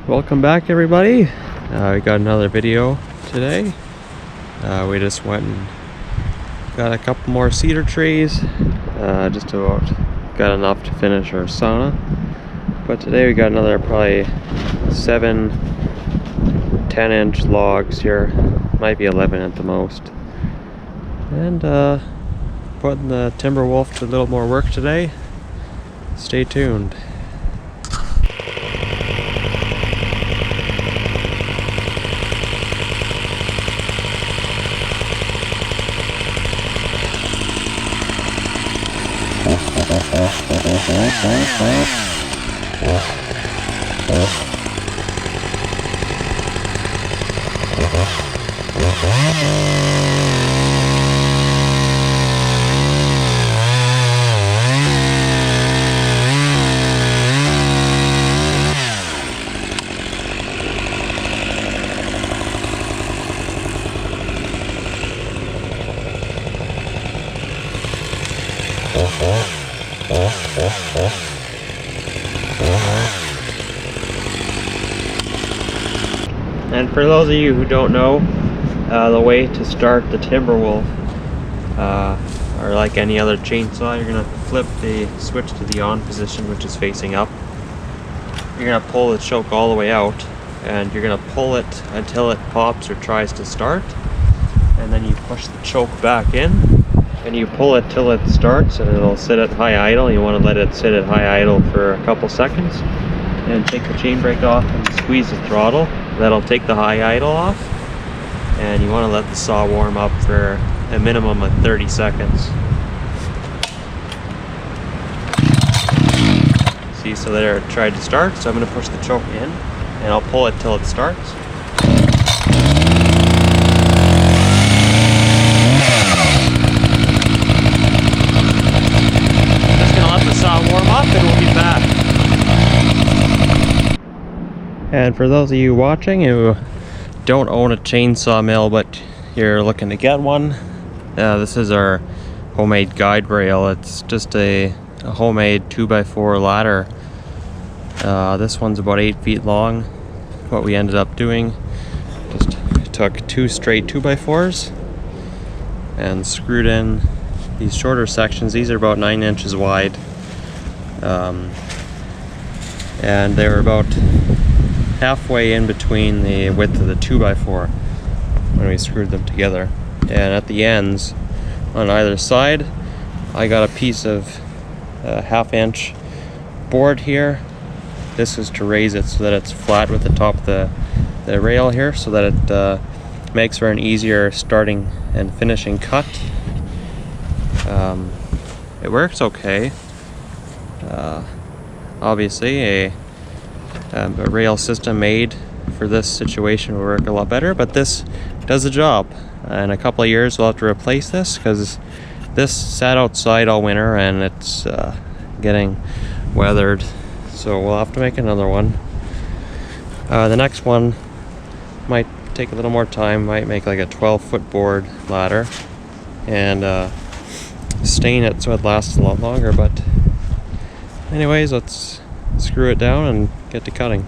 Welcome back, everybody. We got another video today. We just went and got a couple more cedar trees. Just about got enough to finish our sauna. But today we got another probably 7 10-inch logs here. Might be 11 at the most. And putting the timber wolf to a little more work today. Stay tuned. And for those of you who don't know, the way to start the Timberwolf, or like any other chainsaw, you're going to flip the switch to the on position, which is facing up. You're going to pull the choke all the way out, and you're going to pull it until it pops or tries to start, and then you push the choke back in, and you pull it till it starts, and it'll sit at high idle. You want to let it sit at high idle for a couple seconds, and take the chain brake off and squeeze the throttle. That'll take the high idle off, and you want to let the saw warm up for a minimum of 30 seconds. See, so there it tried to start, so I'm going to push the choke in, and I'll pull it till it starts. Just going to let the saw warm up, and we'll be back. And for those of you watching who don't own a chainsaw mill but you're looking to get one, this is our homemade guide rail. It's just a homemade 2x4 ladder. This one's about 8 feet long. What we ended up doing, just took 2 straight 2x4s and screwed in these shorter sections. These are about 9 inches wide, and they were about halfway in between the width of the 2x4 when we screwed them together. And at the ends on either side I got a piece of 1/2 inch board here. This is to raise it so that it's flat with the top of the rail here, so that it makes for an easier starting and finishing cut. It works okay. Obviously a rail system made for this situation will work a lot better, but this does the job. In a couple of years we'll have to replace this because this sat outside all winter and it's getting weathered, so we'll have to make another one. The next one might take a little more time, might make like a 12-foot board ladder and stain it so it lasts a lot longer. But anyways, let's screw it down and get to cutting.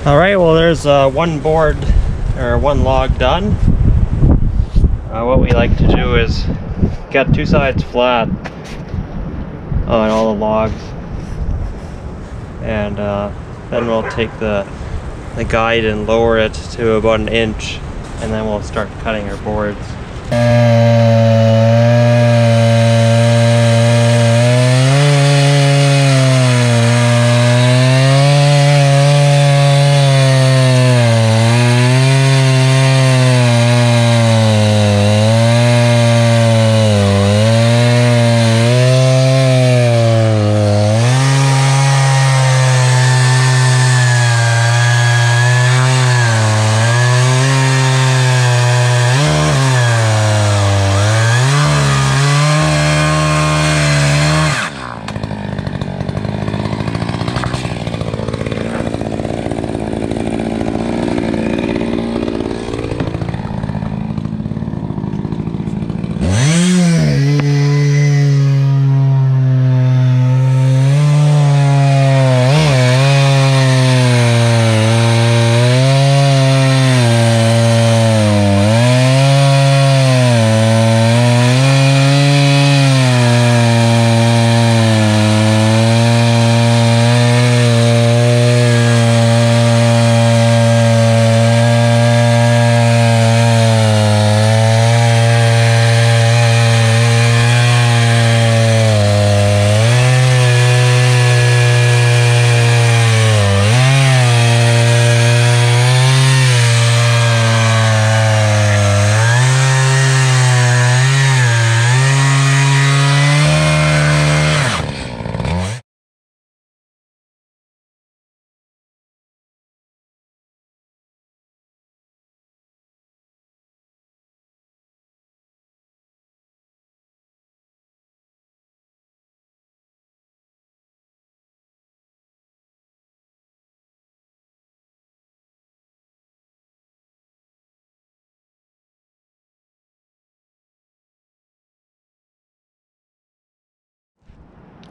Alright, well there's one board, or one log done. What we like to do is get two sides flat on all the logs, and then we'll take the guide and lower it to about 1 inch, and then we'll start cutting our boards.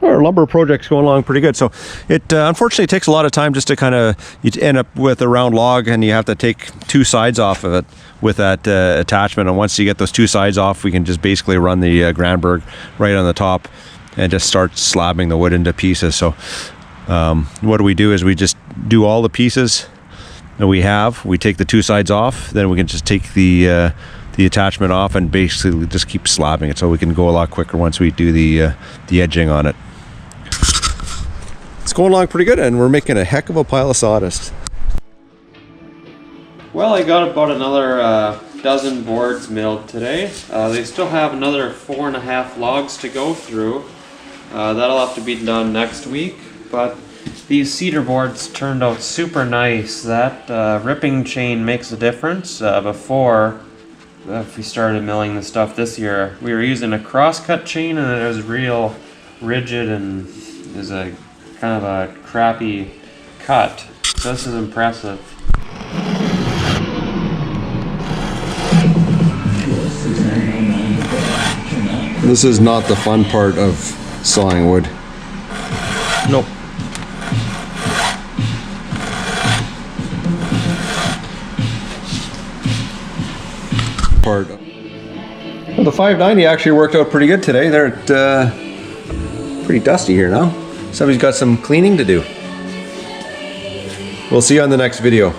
Our lumber project's going along pretty good. So it unfortunately takes a lot of time just to kind of, you end up with a round log and you have to take two sides off of it with that attachment. And once you get those two sides off, we can just basically run the Granberg right on the top and just start slabbing the wood into pieces. So what we do is we just do all the pieces that we take the two sides off, then we can just take the attachment off and basically just keep slabbing it, so we can go a lot quicker once we do the edging on it. It's going along pretty good, and we're making a heck of a pile of sawdust. Well, I got about another dozen boards milled today. They still have another 4.5 logs to go through. That'll have to be done next week, but these cedar boards turned out super nice. That ripping chain makes a difference. Before, if we started milling the stuff this year, we were using a crosscut chain and it was real rigid and is a kind of a crappy cut. So this is impressive. This is not the fun part of sawing wood. Nope. part. Well, the 590 actually worked out pretty good today. They're pretty dusty here now. Somebody's got some cleaning to do. We'll see you on the next video.